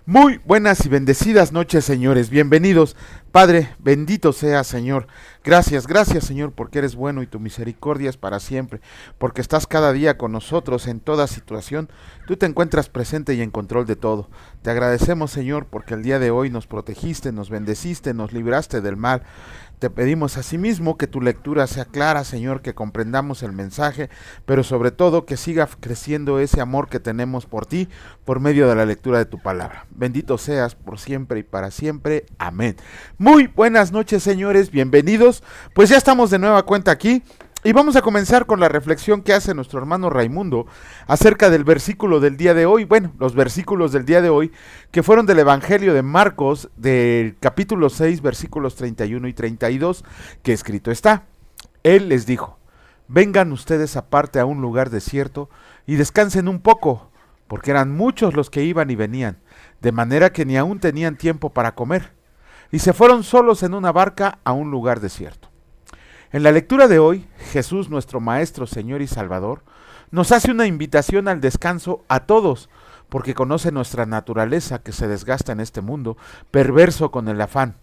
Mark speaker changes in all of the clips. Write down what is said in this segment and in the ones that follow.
Speaker 1: Muy buenas y bendecidas noches, señores. Bienvenidos. Padre, bendito sea, Señor. Gracias, gracias, Señor, porque eres bueno y tu misericordia es para siempre, porque estás cada día con nosotros en toda situación. Tú te encuentras presente y en control de todo. Te agradecemos, Señor, porque el día de hoy nos protegiste, nos bendeciste, nos libraste del mal. Te pedimos asimismo que tu lectura sea clara, Señor, que comprendamos el mensaje, pero sobre todo que siga creciendo ese amor que tenemos por ti por medio de la lectura de tu palabra. Bendito seas por siempre y para siempre. Amén. Muy buenas noches, señores, bienvenidos. Pues ya estamos de nueva cuenta aquí. Y vamos a comenzar con la reflexión que hace nuestro hermano Raimundo acerca del versículo del día de hoy. Bueno, los versículos del día de hoy que fueron del Evangelio de Marcos, del capítulo 6, versículos 31 y 32, que escrito está. Él les dijo: vengan ustedes aparte a un lugar desierto y descansen un poco, porque eran muchos los que iban y venían, de manera que ni aún tenían tiempo para comer. Y se fueron solos en una barca a un lugar desierto. En la lectura de hoy, Jesús, nuestro Maestro, Señor y Salvador, nos hace una invitación al descanso a todos, porque conoce nuestra naturaleza que se desgasta en este mundo, perverso con el afán.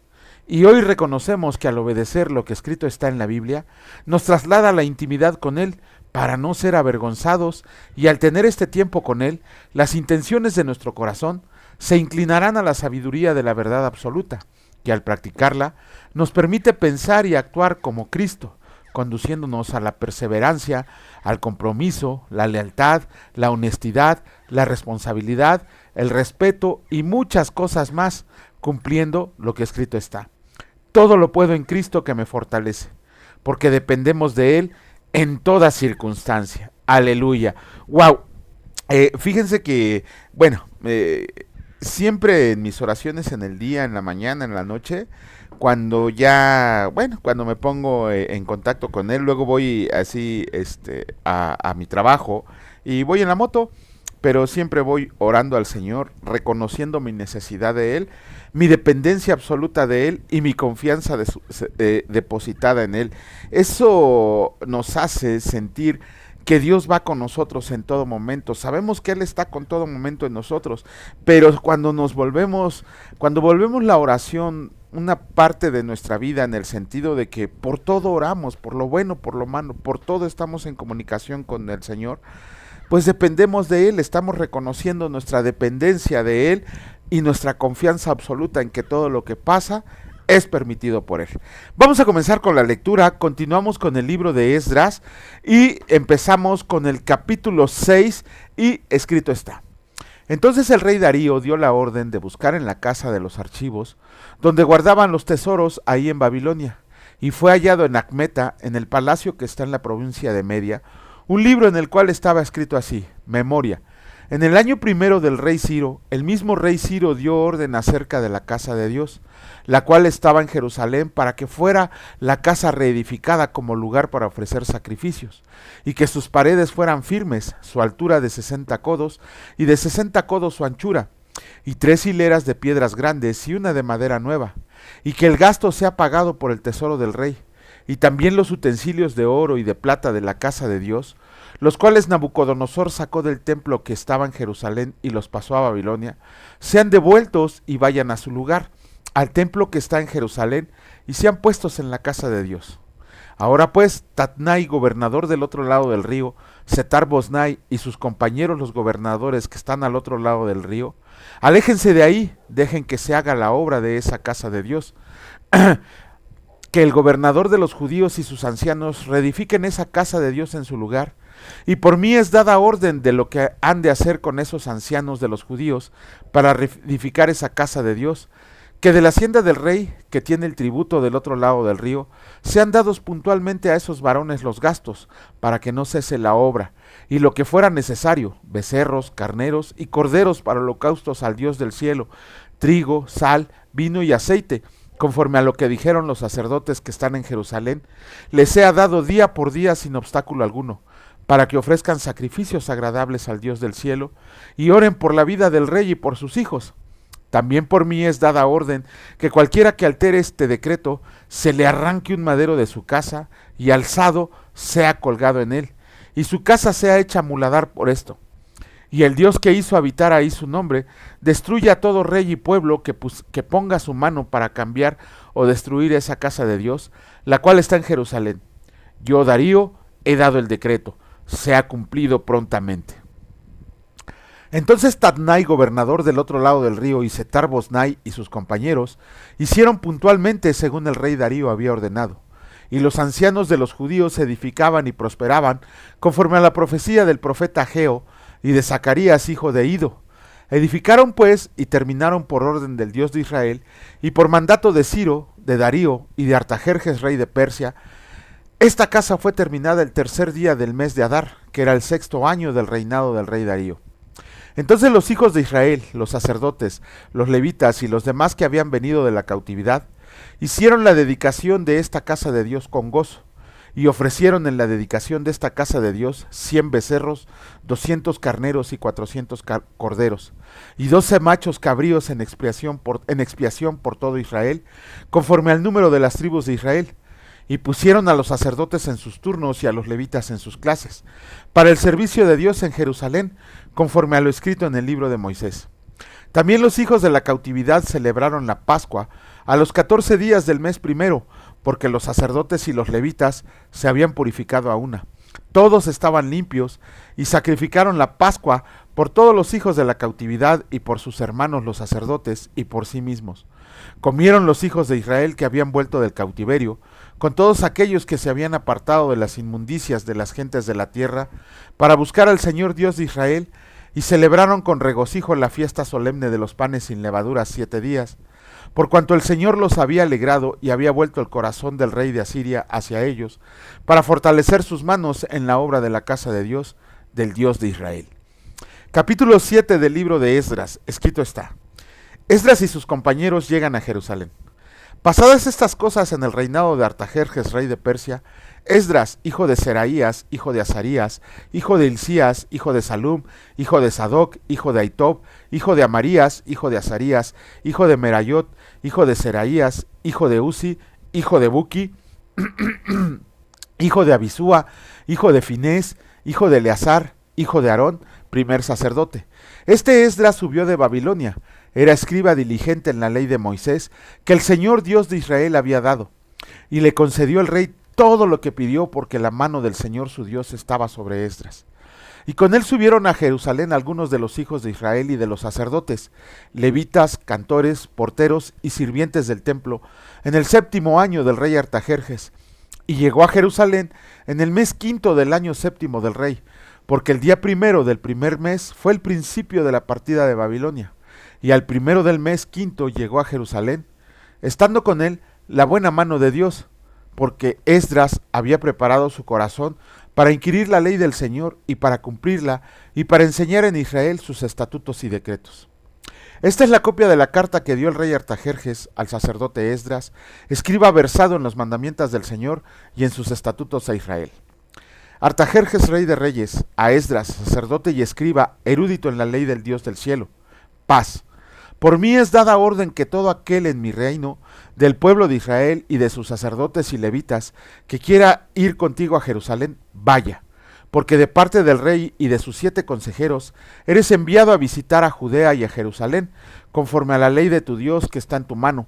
Speaker 1: Y hoy reconocemos que al obedecer lo que escrito está en la Biblia, nos traslada a la intimidad con Él para no ser avergonzados, y al tener este tiempo con Él, las intenciones de nuestro corazón se inclinarán a la sabiduría de la verdad absoluta, que al practicarla nos permite pensar y actuar como Cristo, conduciéndonos a la perseverancia, al compromiso, la lealtad, la honestidad, la responsabilidad, el respeto y muchas cosas más, cumpliendo lo que escrito está. Todo lo puedo en Cristo que me fortalece, porque dependemos de Él en toda circunstancia. Aleluya. Wow. Fíjense que, bueno, siempre en mis oraciones en el día, en la mañana, en la noche, cuando me pongo en contacto con Él, luego voy así a mi trabajo y voy en la moto, pero siempre voy orando al Señor, reconociendo mi necesidad de Él, mi dependencia absoluta de Él y mi confianza depositada en Él. Eso nos hace sentir que Dios va con nosotros en todo momento. Sabemos que Él está con todo momento en nosotros, pero cuando volvemos la oración una parte de nuestra vida, en el sentido de que por todo oramos, por lo bueno, por lo malo, por todo estamos en comunicación con el Señor, pues dependemos de Él, estamos reconociendo nuestra dependencia de Él y nuestra confianza absoluta en que todo lo que pasa es permitido por Él. Vamos a comenzar con la lectura. Continuamos con el libro de Esdras y empezamos con el capítulo 6 y escrito está. Entonces el rey Darío dio la orden de buscar en la casa de los archivos, donde guardaban los tesoros ahí en Babilonia, y fue hallado en Acmeta, en el palacio que está en la provincia de Media, un libro en el cual estaba escrito así: Memoria. En el año primero del rey Ciro, el mismo rey Ciro dio orden acerca de la casa de Dios, la cual estaba en Jerusalén, para que fuera la casa reedificada como lugar para ofrecer sacrificios, y que sus paredes fueran firmes, su altura de 60 codos, y de 60 codos su anchura, y 3 hileras de piedras grandes y una de madera nueva, y que el gasto sea pagado por el tesoro del rey, y también los utensilios de oro y de plata de la casa de Dios, los cuales Nabucodonosor sacó del templo que estaba en Jerusalén y los pasó a Babilonia, sean devueltos y vayan a su lugar, al templo que está en Jerusalén, y sean puestos en la casa de Dios. Ahora pues, Tatnai, gobernador del otro lado del río, Setar-Bosnai y sus compañeros los gobernadores que están al otro lado del río, aléjense de ahí, dejen que se haga la obra de esa casa de Dios. Que el gobernador de los judíos y sus ancianos reedifiquen esa casa de Dios en su lugar, y por mí es dada orden de lo que han de hacer con esos ancianos de los judíos para reedificar esa casa de Dios, que de la hacienda del rey, que tiene el tributo del otro lado del río, sean dados puntualmente a esos varones los gastos, para que no cese la obra, y lo que fuera necesario, becerros, carneros y corderos para holocaustos al Dios del cielo, trigo, sal, vino y aceite, conforme a lo que dijeron los sacerdotes que están en Jerusalén, les sea dado día por día sin obstáculo alguno, para que ofrezcan sacrificios agradables al Dios del cielo, y oren por la vida del rey y por sus hijos. También por mí es dada orden que cualquiera que altere este decreto, se le arranque un madero de su casa, y alzado sea colgado en él, y su casa sea hecha muladar por esto. y el Dios que hizo habitar ahí su nombre, destruya a todo rey y pueblo que ponga su mano para cambiar o destruir esa casa de Dios, la cual está en Jerusalén. Yo, Darío, he dado el decreto, se ha cumplido prontamente. Entonces Tatnai, gobernador del otro lado del río, y Setar-Boznai y sus compañeros, hicieron puntualmente según el rey Darío había ordenado. Y los ancianos de los judíos edificaban y prosperaban conforme a la profecía del profeta Ageo y de Zacarías, hijo de Ido. Edificaron pues y terminaron por orden del Dios de Israel y por mandato de Ciro, de Darío y de Artajerjes, rey de Persia. Esta casa fue terminada el tercer día del mes de Adar, que era el 6º año del reinado del rey Darío. Entonces los hijos de Israel, los sacerdotes, los levitas y los demás que habían venido de la cautividad, hicieron la dedicación de esta casa de Dios con gozo, y ofrecieron en la dedicación de esta casa de Dios 100 becerros, 200 carneros y 400 corderos, y 12 machos cabríos en expiación por todo Israel, conforme al número de las tribus de Israel, y pusieron a los sacerdotes en sus turnos y a los levitas en sus clases, para el servicio de Dios en Jerusalén, conforme a lo escrito en el libro de Moisés. También los hijos de la cautividad celebraron la Pascua a los 14 días del mes primero, porque los sacerdotes y los levitas se habían purificado a una. Todos estaban limpios y sacrificaron la Pascua por todos los hijos de la cautividad y por sus hermanos los sacerdotes y por sí mismos. Comieron los hijos de Israel que habían vuelto del cautiverio, con todos aquellos que se habían apartado de las inmundicias de las gentes de la tierra, para buscar al Señor Dios de Israel, y celebraron con regocijo la fiesta solemne de los panes sin levadura 7 días, por cuanto el Señor los había alegrado y había vuelto el corazón del rey de Asiria hacia ellos, para fortalecer sus manos en la obra de la casa de Dios, del Dios de Israel. Capítulo 7 del libro de Esdras, escrito está: Esdras y sus compañeros llegan a Jerusalén. Pasadas estas cosas en el reinado de Artajerjes, rey de Persia, Esdras, hijo de Seraías, hijo de Azarías, hijo de Hilcías, hijo de Salum, hijo de Sadoc, hijo de Ahitob, hijo de Amarías, hijo de Azarías, hijo de Merayot, hijo de Seraías, hijo de Uzi, hijo de Buki, hijo de Abisúa, hijo de Finés, hijo de Eleazar, hijo de Aarón, primer sacerdote. Este Esdras subió de Babilonia, era escriba diligente en la ley de Moisés, que el Señor Dios de Israel había dado, y le concedió el rey todo lo que pidió, porque la mano del Señor su Dios estaba sobre Esdras. Y con él subieron a Jerusalén algunos de los hijos de Israel y de los sacerdotes, levitas, cantores, porteros y sirvientes del templo, en el 7º año del rey Artajerjes, y llegó a Jerusalén en el mes 5 del año 7 del rey, porque el día 1 del primer mes fue el principio de la partida de Babilonia, y al 1 del mes 5 llegó a Jerusalén, estando con él la buena mano de Dios, porque Esdras había preparado su corazón para inquirir la ley del Señor y para cumplirla, y para enseñar en Israel sus estatutos y decretos. Esta es la copia de la carta que dio el rey Artajerjes al sacerdote Esdras, escriba versado en los mandamientos del Señor y en sus estatutos a Israel. Artajerjes, rey de reyes, a Esdras, sacerdote y escriba, erudito en la ley del Dios del cielo, paz. Por mí es dada orden que todo aquel en mi reino, del pueblo de Israel y de sus sacerdotes y levitas, que quiera ir contigo a Jerusalén, vaya, porque de parte del rey y de sus 7 consejeros, eres enviado a visitar a Judea y a Jerusalén, conforme a la ley de tu Dios que está en tu mano,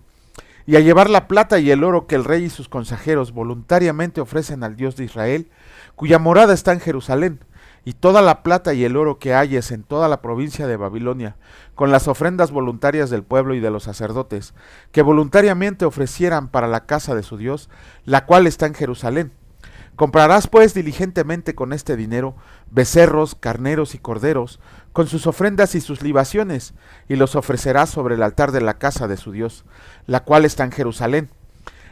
Speaker 1: y a llevar la plata y el oro que el rey y sus consejeros voluntariamente ofrecen al Dios de Israel, cuya morada está en Jerusalén, y toda la plata y el oro que halles en toda la provincia de Babilonia, con las ofrendas voluntarias del pueblo y de los sacerdotes, que voluntariamente ofrecieran para la casa de su Dios, la cual está en Jerusalén. Comprarás pues diligentemente con este dinero becerros, carneros y corderos, con sus ofrendas y sus libaciones, y los ofrecerás sobre el altar de la casa de su Dios, la cual está en Jerusalén.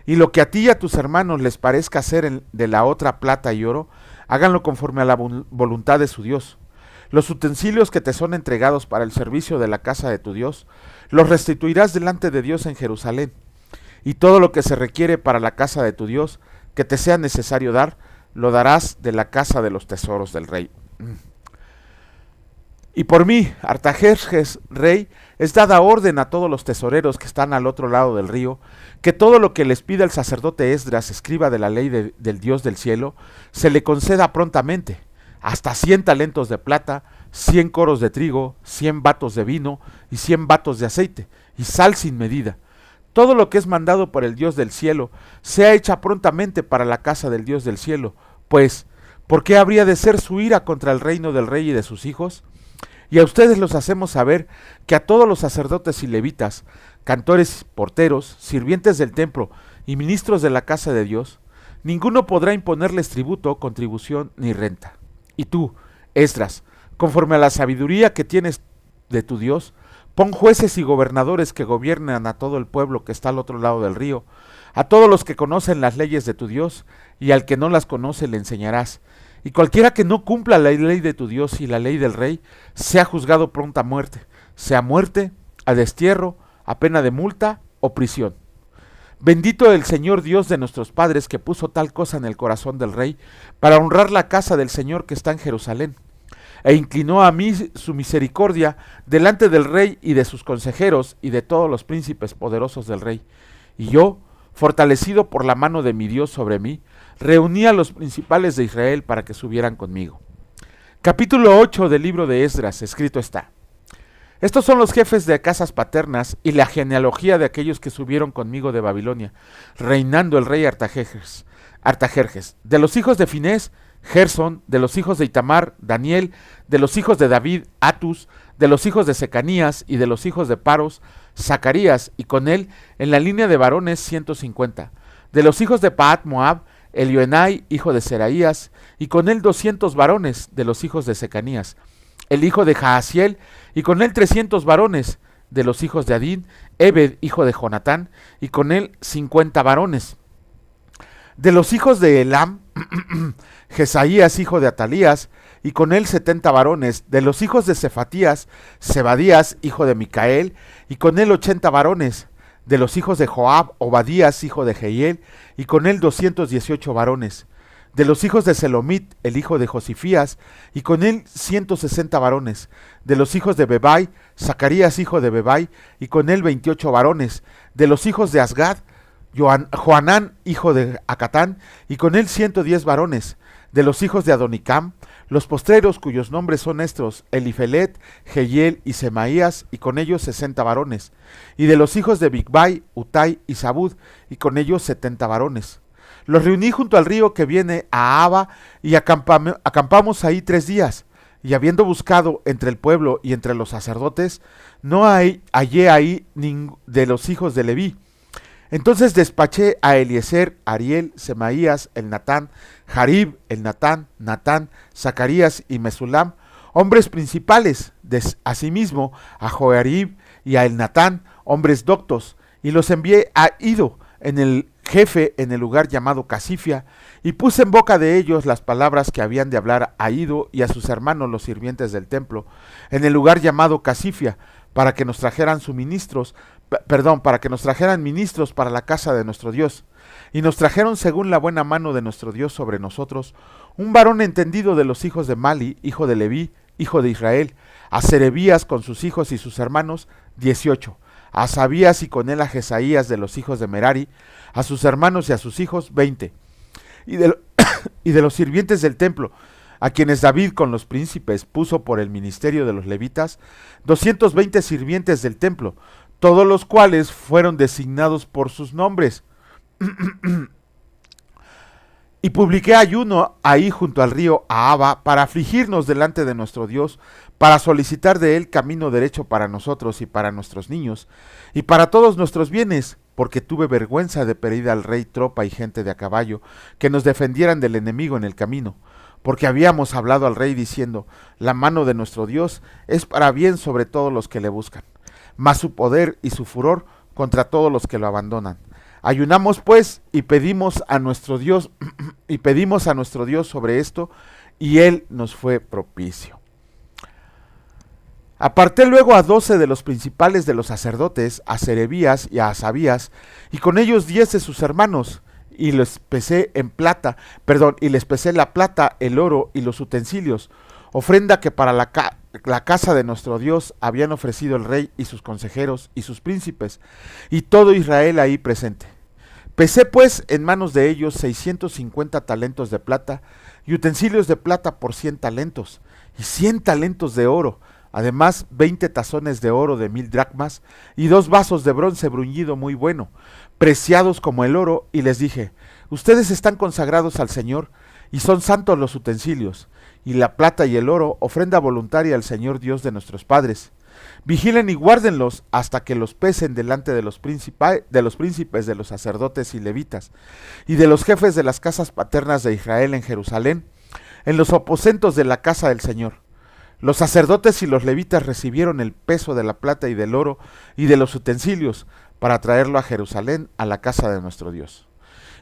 Speaker 1: Y lo que a ti y a tus hermanos les parezca hacer de la otra plata y oro, háganlo conforme a la voluntad de su Dios. Los utensilios que te son entregados para el servicio de la casa de tu Dios, los restituirás delante de Dios en Jerusalén. Y todo lo que se requiere para la casa de tu Dios, que te sea necesario dar, lo darás de la casa de los tesoros del rey. Y por mí, Artajerjes, rey, es dada orden a todos los tesoreros que están al otro lado del río, que todo lo que les pida el sacerdote Esdras, escriba de la ley del Dios del cielo, se le conceda prontamente, hasta 100 talentos de plata, 100 coros de trigo, 100 batos de vino y 100 batos de aceite, y sal sin medida. Todo lo que es mandado por el Dios del cielo, sea hecha prontamente para la casa del Dios del cielo, pues, ¿por qué habría de ser su ira contra el reino del rey y de sus hijos? Y a ustedes los hacemos saber que a todos los sacerdotes y levitas, cantores, porteros, sirvientes del templo y ministros de la casa de Dios, ninguno podrá imponerles tributo, contribución ni renta. Y tú, Esdras, conforme a la sabiduría que tienes de tu Dios, pon jueces y gobernadores que gobiernen a todo el pueblo que está al otro lado del río, a todos los que conocen las leyes de tu Dios, y al que no las conoce le enseñarás. Y cualquiera que no cumpla la ley de tu Dios y la ley del rey, sea juzgado pronta muerte, sea muerte, a destierro, a pena de multa o prisión. Bendito el Señor Dios de nuestros padres, que puso tal cosa en el corazón del rey, para honrar la casa del Señor que está en Jerusalén, e inclinó a mí su misericordia delante del rey y de sus consejeros y de todos los príncipes poderosos del rey. Y yo, fortalecido por la mano de mi Dios sobre mí, reuní a los principales de Israel para que subieran conmigo. Capítulo 8 del libro de Esdras, escrito está: Estos son los jefes de casas paternas y la genealogía de aquellos que subieron conmigo de Babilonia, reinando el rey Artajerjes. De los hijos de Finés, Gersón; de los hijos de Itamar, Daniel; de los hijos de David, Atus; de los hijos de Secanías y de los hijos de Paros, Zacarías, y con él en la línea de varones 150. De los hijos de Pahat Moab, Elioenai, hijo de Seraías, y con él 200 varones. De los hijos de Secanías, el hijo de Jaasiel, y con él 300 varones. De los hijos de Adín, Ebed, hijo de Jonatán, y con él 50 varones. De los hijos de Elam, Jesaías, hijo de Atalías, y con él 70 varones. De los hijos de Cefatías, Zebadías, hijo de Micael, y con él 80 varones. De los hijos de Joab, Obadías, hijo de Jehiel, y con él 218 varones. De los hijos de Selomit, el hijo de Josifías, y con él 160 varones. De los hijos de Bebai, Zacarías, hijo de Bebai, y con él 28 varones. De los hijos de Asgad, Joanán, hijo de Acatán, y con él 110 varones. De los hijos de Adonicam, los postreros, cuyos nombres son estos: Elifelet, Jehiel y Semaías, y con ellos 60 varones. Y de los hijos de Bigvai, Utai y Zabud, y con ellos 70 varones. Los reuní junto al río que viene a Aba, y acampamos ahí 3 días. Y habiendo buscado entre el pueblo y entre los sacerdotes, no hallé ahí de los hijos de Leví. Entonces despaché a Eliezer, Ariel, Semaías, el Natán, Jarib, el Natán, Zacarías y Mesulam, hombres principales, asimismo a Joarib y a el Natán, hombres doctos, y los envié a Ido, en el jefe, en el lugar llamado Casifia, y puse en boca de ellos las palabras que habían de hablar a Ido y a sus hermanos los sirvientes del templo, en el lugar llamado Casifia, para que nos trajeran ministros para la casa de nuestro Dios. Y nos trajeron, según la buena mano de nuestro Dios sobre nosotros, un varón entendido de los hijos de Mali, hijo de Leví, hijo de Israel; a Serebías con sus hijos y sus hermanos, 18; a Asabías y con él a Jesaías de los hijos de Merari, a sus hermanos y a sus hijos, 20; y de los sirvientes del templo, a quienes David con los príncipes puso por el ministerio de los levitas, 220 sirvientes del templo, todos los cuales fueron designados por sus nombres. Y publiqué ayuno ahí junto al río Ahaba, para afligirnos delante de nuestro Dios, para solicitar de él camino derecho para nosotros y para nuestros niños, y para todos nuestros bienes, porque tuve vergüenza de pedir al rey tropa y gente de a caballo, que nos defendieran del enemigo en el camino, porque habíamos hablado al rey diciendo: la mano de nuestro Dios es para bien sobre todos los que le buscan, mas su poder y su furor contra todos los que lo abandonan. Ayunamos pues y pedimos a nuestro Dios sobre esto, y él nos fue propicio. Aparté luego a 12 de los principales de los sacerdotes, a Serebías y a Asabías, y con ellos 10 de sus hermanos, y les pesé la plata, el oro y los utensilios, ofrenda que para la casa de nuestro Dios habían ofrecido el rey y sus consejeros y sus príncipes, y todo Israel ahí presente. Pesé pues en manos de ellos 650 talentos de plata, y utensilios de plata por 100 talentos, y 100 talentos de oro, además 20 tazones de oro de 1000 dracmas, y 2 vasos de bronce bruñido muy bueno, preciados como el oro, y les dije, ustedes están consagrados al Señor, y son santos los utensilios, y la plata y el oro, ofrenda voluntaria al Señor Dios de nuestros padres. Vigilen y guárdenlos hasta que los pesen delante de los príncipes, de los sacerdotes y levitas, y de los jefes de las casas paternas de Israel en Jerusalén, en los aposentos de la casa del Señor. Los sacerdotes y los levitas recibieron el peso de la plata y del oro y de los utensilios para traerlo a Jerusalén, a la casa de nuestro Dios.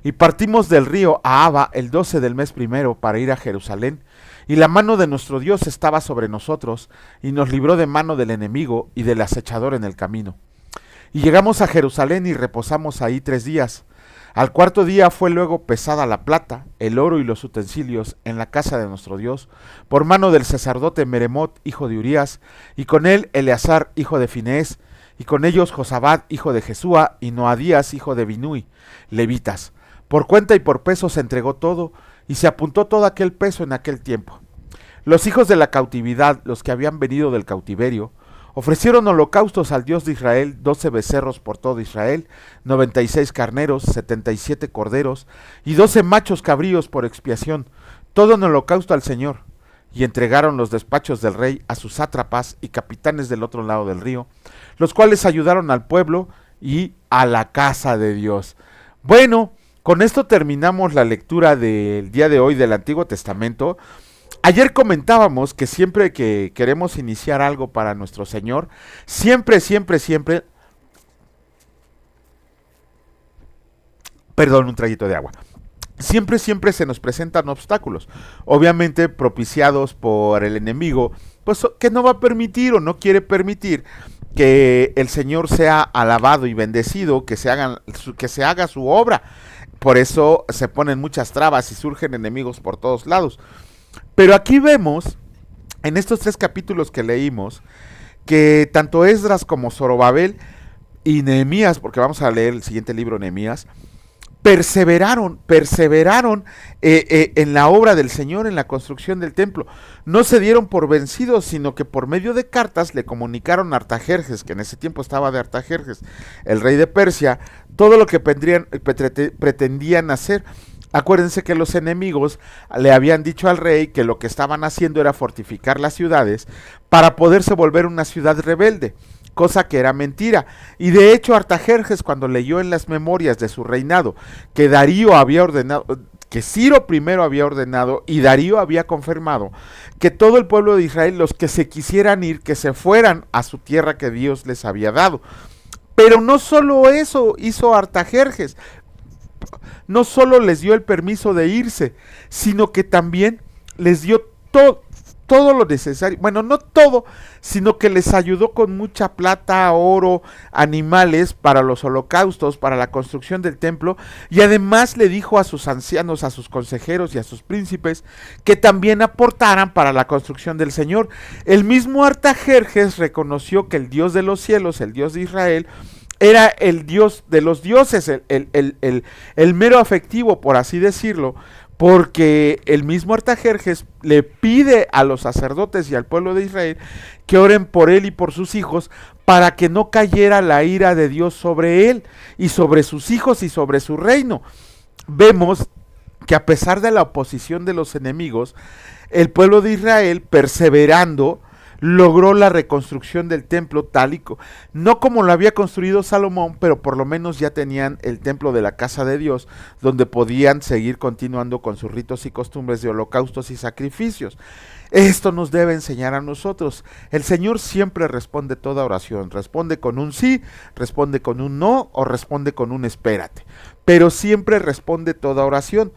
Speaker 1: Y partimos del río Ahava el 12 del mes primero para ir a Jerusalén, y la mano de nuestro Dios estaba sobre nosotros, y nos libró de mano del enemigo y del acechador en el camino. Y llegamos a Jerusalén y reposamos ahí 3 días. Al 4.º día fue luego pesada la plata, el oro y los utensilios en la casa de nuestro Dios, por mano del sacerdote Meremot, hijo de Urías, y con él Eleazar, hijo de Finees, y con ellos Josabad, hijo de Jesúa, y Noadías, hijo de Binui, levitas. Por cuenta y por peso se entregó todo, y se apuntó todo aquel peso en aquel tiempo. Los hijos de la cautividad, los que habían venido del cautiverio, ofrecieron holocaustos al Dios de Israel, 12 becerros por todo Israel, 96 carneros, 77 corderos, y 12 machos cabríos por expiación, todo en holocausto al Señor. Y entregaron los despachos del rey a sus sátrapas y capitanes del otro lado del río, los cuales ayudaron al pueblo y a la casa de Dios. Bueno, con esto terminamos la lectura del día de hoy del Antiguo Testamento. Ayer comentábamos que siempre que queremos iniciar algo para nuestro Señor, siempre, un traguito de agua. Siempre se nos presentan obstáculos, obviamente propiciados por el enemigo, pues que no va a permitir o no quiere permitir que el Señor sea alabado y bendecido, que se haga su obra. Por eso se ponen muchas trabas y surgen enemigos por todos lados. Pero aquí vemos, en estos 3 capítulos que leímos, que tanto Esdras como Zorobabel y Nehemías, porque vamos a leer el siguiente libro, Nehemías, perseveraron en la obra del Señor, en la construcción del templo. No se dieron por vencidos, sino que por medio de cartas le comunicaron a Artajerjes, que en ese tiempo estaba de Artajerjes, el rey de Persia, todo lo que pretendían hacer. Acuérdense que los enemigos le habían dicho al rey que lo que estaban haciendo era fortificar las ciudades para poderse volver una ciudad rebelde, cosa que era mentira. Y de hecho Artajerjes, cuando leyó en las memorias de su reinado que Darío había ordenado, que Ciro primero había ordenado y Darío había confirmado que todo el pueblo de Israel, los que se quisieran ir, que se fueran a su tierra que Dios les había dado. Pero no solo eso hizo Artajerjes, no solo les dio el permiso de irse, sino que también les dio todo lo necesario, bueno, no todo, sino que les ayudó con mucha plata, oro, animales para los holocaustos, para la construcción del templo, y además le dijo a sus ancianos, a sus consejeros y a sus príncipes que también aportaran para la construcción del Señor. El mismo Artajerjes reconoció que el Dios de los cielos, el Dios de Israel, era el Dios de los dioses, el mero afectivo, por así decirlo, porque el mismo Artajerjes le pide a los sacerdotes y al pueblo de Israel que oren por él y por sus hijos para que no cayera la ira de Dios sobre él y sobre sus hijos y sobre su reino. Vemos que a pesar de la oposición de los enemigos, el pueblo de Israel, perseverando, logró la reconstrucción del templo no como lo había construido Salomón, pero por lo menos ya tenían el templo de la casa de Dios, donde podían seguir continuando con sus ritos y costumbres de holocaustos y sacrificios. Esto nos debe enseñar a nosotros. El Señor siempre responde toda oración, responde con un sí, responde con un no o responde con un espérate, pero siempre responde toda oración.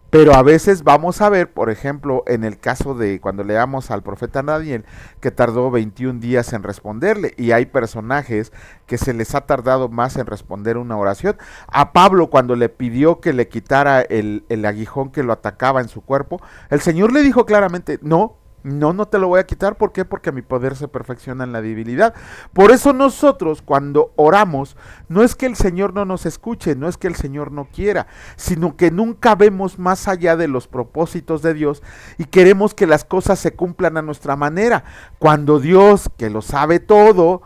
Speaker 1: Pero a veces vamos a ver, por ejemplo, en el caso de cuando leamos al profeta Daniel, que tardó 21 días en responderle, y hay personajes que se les ha tardado más en responder una oración. A Pablo, cuando le pidió que le quitara el aguijón que lo atacaba en su cuerpo, el Señor le dijo claramente, no, No, no te lo voy a quitar. ¿Por qué? Porque mi poder se perfecciona en la debilidad. Por eso nosotros cuando oramos, no es que el Señor no nos escuche, no es que el Señor no quiera, sino que nunca vemos más allá de los propósitos de Dios y queremos que las cosas se cumplan a nuestra manera. Cuando Dios, que lo sabe todo,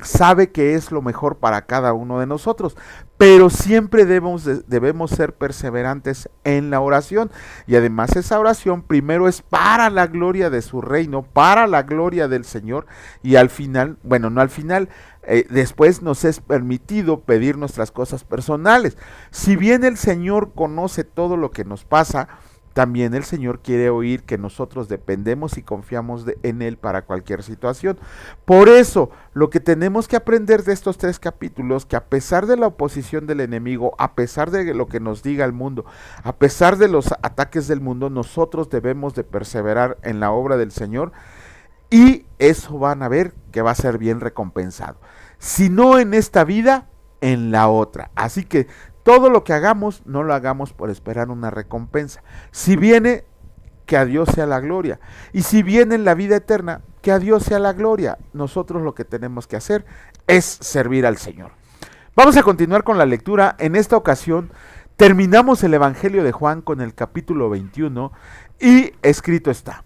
Speaker 1: sabe que es lo mejor para cada uno de nosotros, pero siempre debemos ser perseverantes en la oración, y además esa oración primero es para la gloria de su reino, para la gloria del Señor, y al final, bueno, no al final, después nos es permitido pedir nuestras cosas personales. Si bien el Señor conoce todo lo que nos pasa, también el Señor quiere oír que nosotros dependemos y confiamos en Él para cualquier situación. Por eso, lo que tenemos que aprender de estos 3 capítulos, que a pesar de la oposición del enemigo, a pesar de lo que nos diga el mundo, a pesar de los ataques del mundo, nosotros debemos de perseverar en la obra del Señor, y eso van a ver que va a ser bien recompensado. Si no en esta vida, en la otra. Así que todo lo que hagamos, no lo hagamos por esperar una recompensa. Si viene, que a Dios sea la gloria. Y si viene en la vida eterna, que a Dios sea la gloria. Nosotros lo que tenemos que hacer es servir al Señor. Vamos a continuar con la lectura. En esta ocasión terminamos el Evangelio de Juan con el capítulo 21 y escrito está: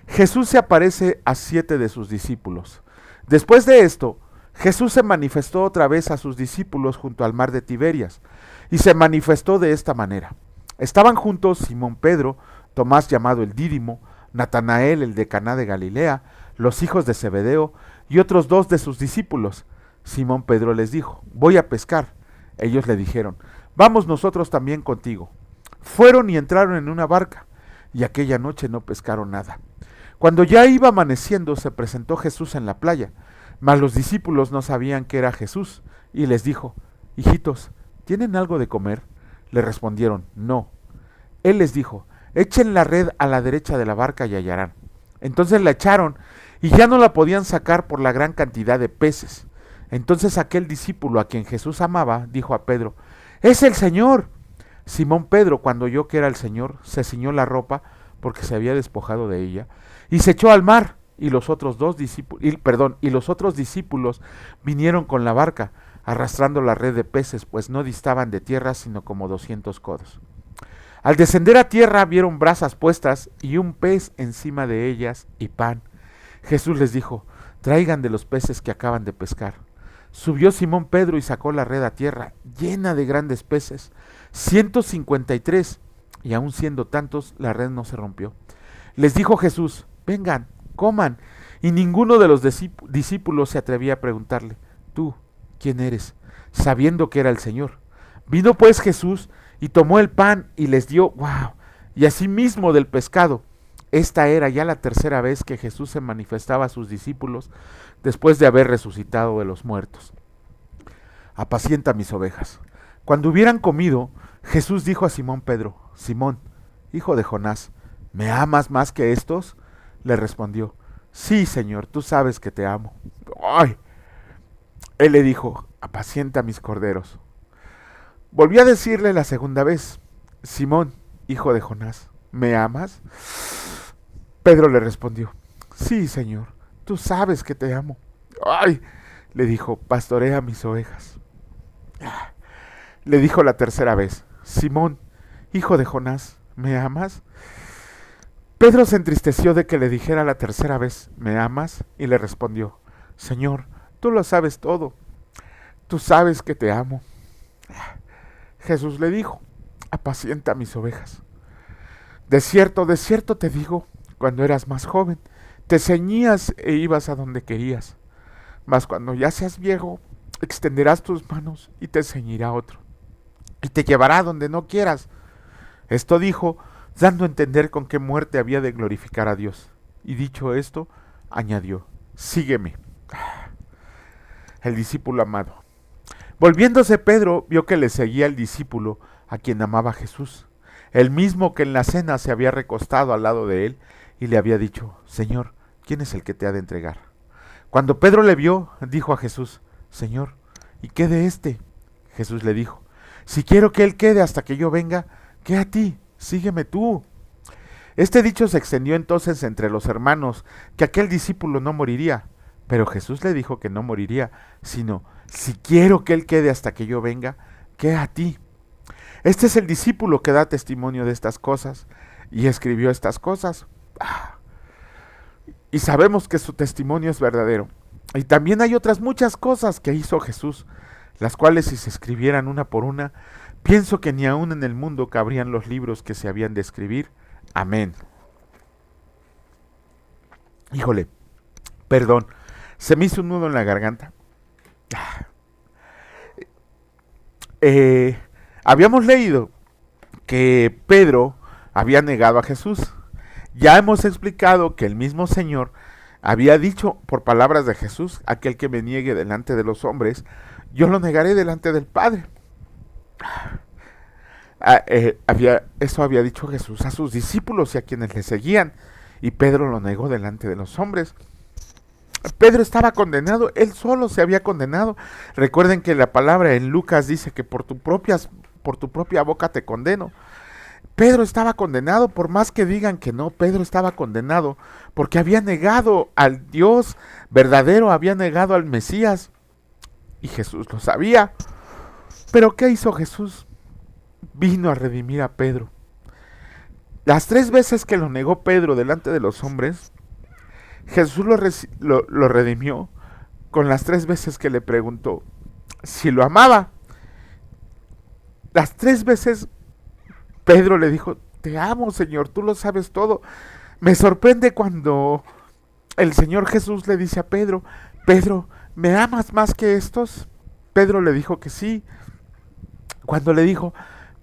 Speaker 1: Jesús se aparece a 7 de sus discípulos. Después de esto, Jesús se manifestó otra vez a sus discípulos junto al mar de Tiberias, y se manifestó de esta manera. Estaban juntos Simón Pedro, Tomás llamado el Dídimo, Natanael el de Caná de Galilea, los hijos de Zebedeo y otros 2 de sus discípulos. Simón Pedro les dijo: voy a pescar. Ellos le dijeron: vamos nosotros también contigo. Fueron y entraron en una barca, y aquella noche no pescaron nada. Cuando ya iba amaneciendo, se presentó Jesús en la playa, mas los discípulos no sabían que era Jesús, y les dijo: hijitos, ¿tienen algo de comer? Le respondieron: no. Él les dijo: echen la red a la derecha de la barca y hallarán. Entonces la echaron, y ya no la podían sacar por la gran cantidad de peces. Entonces aquel discípulo a quien Jesús amaba dijo a Pedro: ¡es el Señor! Simón Pedro, cuando oyó que era el Señor, se ciñó la ropa, porque se había despojado de ella, y se echó al mar. Y los otros discípulos vinieron con la barca, arrastrando la red de peces, pues no distaban de tierra sino como 200 codos. Al descender a tierra vieron brasas puestas y un pez encima de ellas y pan. Jesús les dijo: traigan de los peces que acaban de pescar. Subió Simón Pedro y sacó la red a tierra, llena de grandes peces, 153, y aun siendo tantos, la red no se rompió. Les dijo Jesús: vengan, coman. Y ninguno de los discípulos se atrevía a preguntarle: ¿tú quién eres?, sabiendo que era el Señor. Vino pues Jesús y tomó el pan y les dio, y asimismo del pescado. Esta era ya la 3ª vez que Jesús se manifestaba a sus discípulos después de haber resucitado de los muertos. Apacienta mis ovejas. Cuando hubieran comido, Jesús dijo a Simón Pedro: Simón, hijo de Jonás, ¿me amas más que estos? Le respondió: sí, Señor, tú sabes que te amo. ¡Ay! Él le dijo: apacienta mis corderos. Volvió a decirle la 2ª vez: Simón, hijo de Jonás, ¿me amas? Pedro le respondió: sí, Señor, tú sabes que te amo. ¡Ay! Le dijo: pastorea mis ovejas. Le dijo la 3ª vez: Simón, hijo de Jonás, ¿me amas? Pedro se entristeció de que le dijera la 3ª vez: ¿me amas? Y le respondió: Señor, tú lo sabes todo, tú sabes que te amo. Jesús le dijo: apacienta mis ovejas. De cierto te digo, cuando eras más joven, te ceñías e ibas a donde querías, mas cuando ya seas viejo, extenderás tus manos y te ceñirá otro, y te llevará donde no quieras. Esto dijo, dando a entender con qué muerte había de glorificar a Dios. Y dicho esto, añadió: sígueme. El discípulo amado. Volviéndose Pedro, vio que le seguía el discípulo a quien amaba Jesús, el mismo que en la cena se había recostado al lado de él y le había dicho: Señor, ¿quién es el que te ha de entregar? Cuando Pedro le vio, dijo a Jesús: Señor, ¿y qué de éste? Jesús le dijo: si quiero que él quede hasta que yo venga, ¿qué a ti? Sígueme tú. Este dicho se extendió entonces entre los hermanos, que aquel discípulo no moriría. Pero Jesús le dijo que no moriría, sino, si quiero que él quede hasta que yo venga, queda a ti. Este es el discípulo que da testimonio de estas cosas y escribió estas cosas. Y sabemos que su testimonio es verdadero. Y también hay otras muchas cosas que hizo Jesús, las cuales si se escribieran una por una, pienso que ni aún en el mundo cabrían los libros que se habían de escribir. Amén. Híjole, perdón, se me hizo un nudo en la garganta. Habíamos leído que Pedro había negado a Jesús. Ya hemos explicado que el mismo Señor había dicho por palabras de Jesús: aquel que me niegue delante de los hombres, yo lo negaré delante del Padre. Eso había dicho Jesús a sus discípulos y a quienes le seguían, y Pedro lo negó delante de los hombres. Pedro estaba condenado, él solo se había condenado. Recuerden que la palabra en Lucas dice que por tu propia boca te condeno. Pedro estaba condenado, por más que digan que no, Pedro estaba condenado, porque había negado al Dios verdadero, había negado al Mesías, y Jesús lo sabía. Pero ¿qué hizo Jesús? Vino a redimir a Pedro. Las 3 veces que lo negó Pedro delante de los hombres, Jesús lo redimió con las 3 veces que le preguntó si lo amaba. Las 3 veces Pedro le dijo: te amo, Señor, tú lo sabes todo. Me sorprende cuando el Señor Jesús le dice a Pedro: Pedro, ¿me amas más que estos? Pedro le dijo que sí. Cuando le dijo: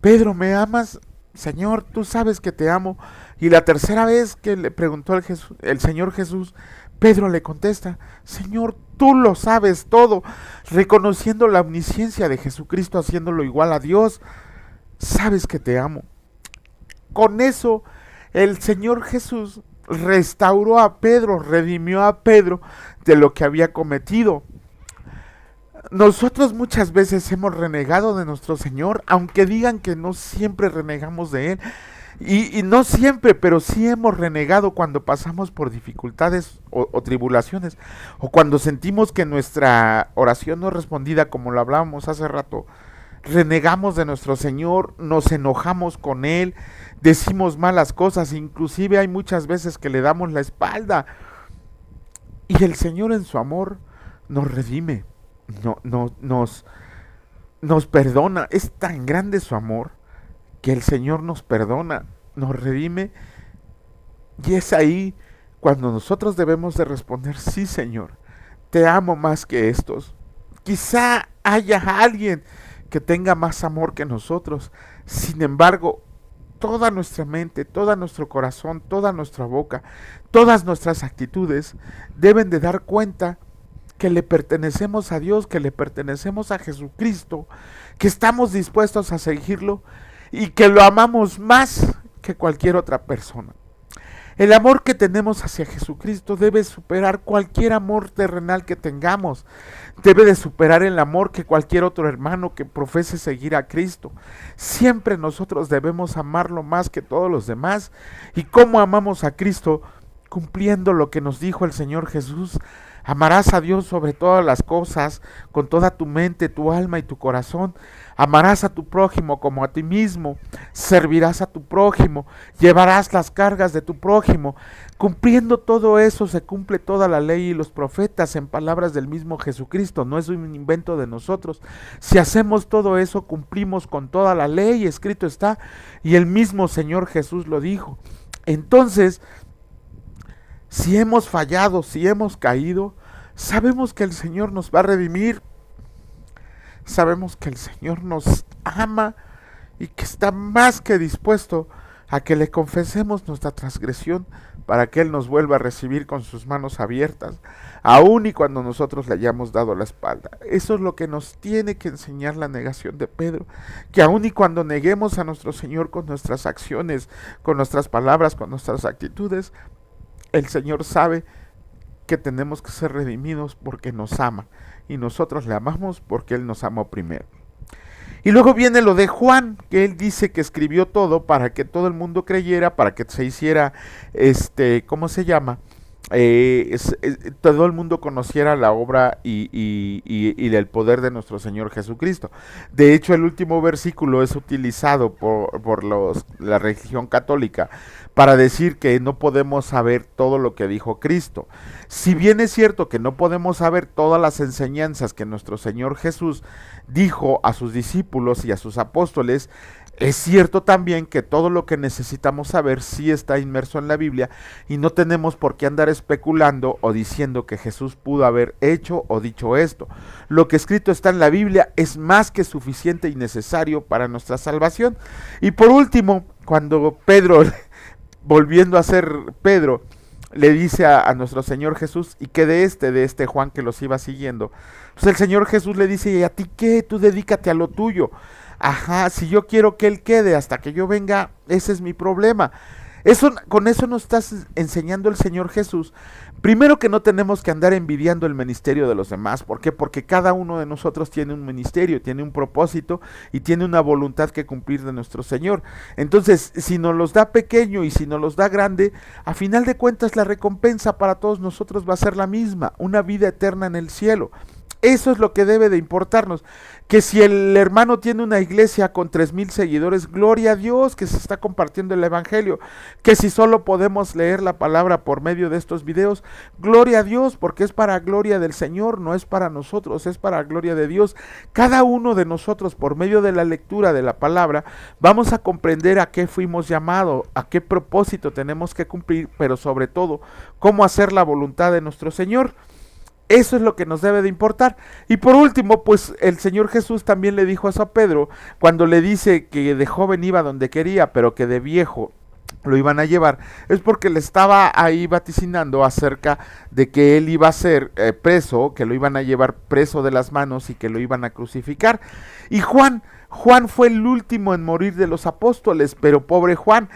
Speaker 1: Pedro, ¿me amas? Señor, tú sabes que te amo. Y la tercera vez que le preguntó el Señor Jesús, Pedro le contesta: Señor, tú lo sabes todo, reconociendo la omnisciencia de Jesucristo, haciéndolo igual a Dios. Sabes que te amo. Con eso, el Señor Jesús restauró a Pedro, redimió a Pedro de lo que había cometido. Nosotros muchas veces hemos renegado de nuestro Señor, aunque digan que no siempre renegamos de Él. Y no siempre, pero sí hemos renegado cuando pasamos por dificultades o tribulaciones, o cuando sentimos que nuestra oración no es respondida, como lo hablábamos hace rato. Renegamos de nuestro Señor, nos enojamos con Él, decimos malas cosas, inclusive hay muchas veces que le damos la espalda. Y el Señor en su amor nos redime, nos perdona. Es tan grande su amor que el Señor nos perdona, nos redime, y es ahí cuando nosotros debemos de responder: sí, Señor, te amo más que estos. Quizá haya alguien que tenga más amor que nosotros, sin embargo, toda nuestra mente, todo nuestro corazón, toda nuestra boca, todas nuestras actitudes deben de dar cuenta que le pertenecemos a Dios, que le pertenecemos a Jesucristo, que estamos dispuestos a seguirlo y que lo amamos más que cualquier otra persona. El amor que tenemos hacia Jesucristo debe superar cualquier amor terrenal que tengamos. Debe de superar el amor que cualquier otro hermano que profese seguir a Cristo. Siempre nosotros debemos amarlo más que todos los demás. ¿Y cómo amamos a Cristo? Cumpliendo lo que nos dijo el Señor Jesús: amarás a Dios sobre todas las cosas, con toda tu mente, tu alma y tu corazón. Amarás a tu prójimo como a ti mismo. Servirás a tu prójimo. Llevarás las cargas de tu prójimo. Cumpliendo todo eso se cumple toda la ley y los profetas, en palabras del mismo Jesucristo. No es un invento de nosotros. Si hacemos todo eso, cumplimos con toda la ley, escrito está, y el mismo Señor Jesús lo dijo. Entonces, si hemos fallado, si hemos caído, sabemos que el Señor nos va a redimir. Sabemos que el Señor nos ama y que está más que dispuesto a que le confesemos nuestra transgresión para que Él nos vuelva a recibir con sus manos abiertas, aun y cuando nosotros le hayamos dado la espalda. Eso es lo que nos tiene que enseñar la negación de Pedro, que aun y cuando neguemos a nuestro Señor con nuestras acciones, con nuestras palabras, con nuestras actitudes, el Señor sabe que tenemos que ser redimidos porque nos ama, y nosotros le amamos porque Él nos amó primero. Y luego viene lo de Juan, que él dice que escribió todo para que todo el mundo creyera, para que se hiciera, ¿cómo se llama? Todo el mundo conociera la obra y del poder de nuestro Señor Jesucristo. De hecho, el último versículo es utilizado por la religión católica para decir que no podemos saber todo lo que dijo Cristo. Si bien es cierto que no podemos saber todas las enseñanzas que nuestro Señor Jesús dijo a sus discípulos y a sus apóstoles, es cierto también que todo lo que necesitamos saber sí está inmerso en la Biblia y no tenemos por qué andar especulando o diciendo que Jesús pudo haber hecho o dicho esto. Lo que escrito está en la Biblia es más que suficiente y necesario para nuestra salvación. Y por último, cuando Pedro, volviendo a ser Pedro, le dice a nuestro Señor Jesús, y que de este Juan que los iba siguiendo, pues el Señor Jesús le dice, ¿y a ti qué? Tú dedícate a lo tuyo. Ajá, si yo quiero que él quede hasta que yo venga, ese es mi problema. Con eso nos estás enseñando el Señor Jesús. Primero, que no tenemos que andar envidiando el ministerio de los demás. ¿Por qué? Porque cada uno de nosotros tiene un ministerio, tiene un propósito y tiene una voluntad que cumplir de nuestro Señor. Entonces, si nos los da pequeño y si nos los da grande, a final de cuentas la recompensa para todos nosotros va a ser la misma, una vida eterna en el cielo. Eso es lo que debe de importarnos. Que si el hermano tiene una iglesia con 3,000 seguidores, gloria a Dios que se está compartiendo el evangelio. Que si solo podemos leer la palabra por medio de estos videos, gloria a Dios, porque es para gloria del Señor, no es para nosotros, es para gloria de Dios. Cada uno de nosotros, por medio de la lectura de la palabra, vamos a comprender a qué fuimos llamados, a qué propósito tenemos que cumplir, pero sobre todo, cómo hacer la voluntad de nuestro Señor. Eso es lo que nos debe de importar. Y por último, pues el Señor Jesús también le dijo eso a Pedro, cuando le dice que de joven iba donde quería, pero que de viejo lo iban a llevar, es porque le estaba ahí vaticinando acerca de que él iba a ser preso, que lo iban a llevar preso de las manos y que lo iban a crucificar. Y Juan fue el último en morir de los apóstoles, pero pobre Juan,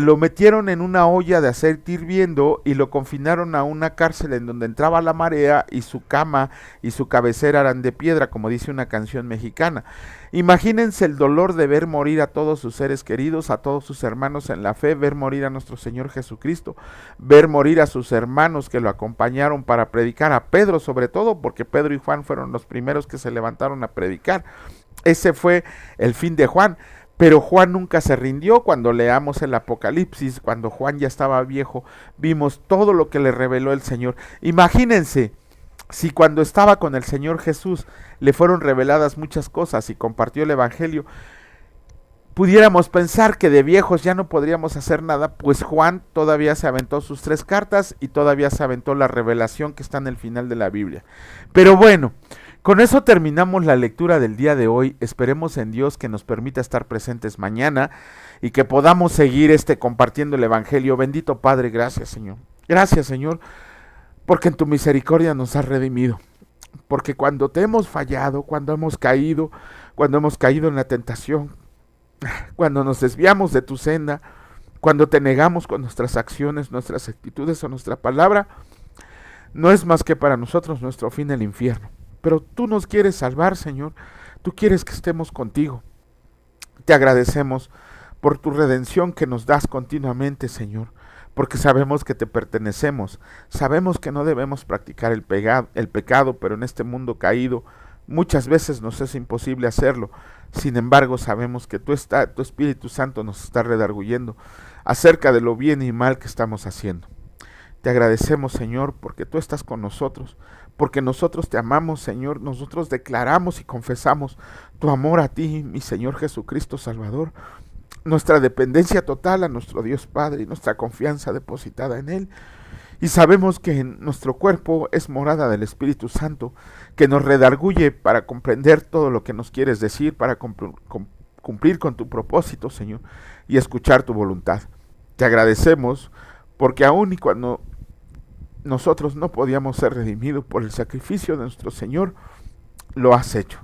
Speaker 1: lo metieron en una olla de aceite hirviendo y lo confinaron a una cárcel en donde entraba la marea y su cama y su cabecera eran de piedra, como dice una canción mexicana. Imagínense el dolor de ver morir a todos sus seres queridos, a todos sus hermanos en la fe, ver morir a nuestro Señor Jesucristo, ver morir a sus hermanos que lo acompañaron para predicar, a Pedro sobre todo, porque Pedro y Juan fueron los primeros que se levantaron a predicar. Ese fue el fin de Juan. Pero Juan nunca se rindió. Cuando leamos el Apocalipsis, cuando Juan ya estaba viejo, vimos todo lo que le reveló el Señor. Imagínense, si cuando estaba con el Señor Jesús le fueron reveladas muchas cosas y compartió el Evangelio, pudiéramos pensar que de viejos ya no podríamos hacer nada, pues Juan todavía se aventó sus 3 cartas y todavía se aventó la revelación que está en el final de la Biblia. Pero bueno, con eso terminamos la lectura del día de hoy. Esperemos en Dios que nos permita estar presentes mañana y que podamos seguir compartiendo el Evangelio. Bendito Padre, gracias Señor. Gracias Señor, porque en tu misericordia nos has redimido. Porque cuando te hemos fallado, cuando hemos caído en la tentación, cuando nos desviamos de tu senda, cuando te negamos con nuestras acciones, nuestras actitudes o nuestra palabra, no es más que para nosotros nuestro fin el infierno. Pero tú nos quieres salvar, Señor. Tú quieres que estemos contigo. Te agradecemos por tu redención que nos das continuamente, Señor, porque sabemos que te pertenecemos. Sabemos que no debemos practicar el pecado, pero en este mundo caído muchas veces nos es imposible hacerlo. Sin embargo, sabemos que tu Espíritu Santo nos está redarguyendo acerca de lo bien y mal que estamos haciendo. Te agradecemos, Señor, porque tú estás con nosotros, porque nosotros te amamos, Señor. Nosotros declaramos y confesamos tu amor a ti, mi Señor Jesucristo Salvador, nuestra dependencia total a nuestro Dios Padre y nuestra confianza depositada en Él. Y sabemos que nuestro cuerpo es morada del Espíritu Santo, que nos redarguye para comprender todo lo que nos quieres decir, para cumplir con tu propósito, Señor, y escuchar tu voluntad. Te agradecemos porque aun y cuando nosotros no podíamos ser redimidos por el sacrificio de nuestro Señor, lo has hecho.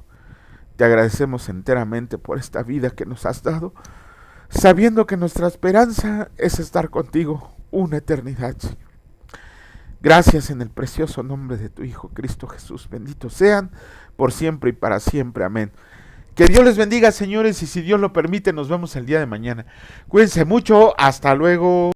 Speaker 1: Te agradecemos enteramente por esta vida que nos has dado, sabiendo que nuestra esperanza es estar contigo una eternidad, Señor. Gracias en el precioso nombre de tu Hijo Cristo Jesús. Benditos sean por siempre y para siempre. Amén. Que Dios les bendiga, señores, y si Dios lo permite, nos vemos el día de mañana. Cuídense mucho, hasta luego.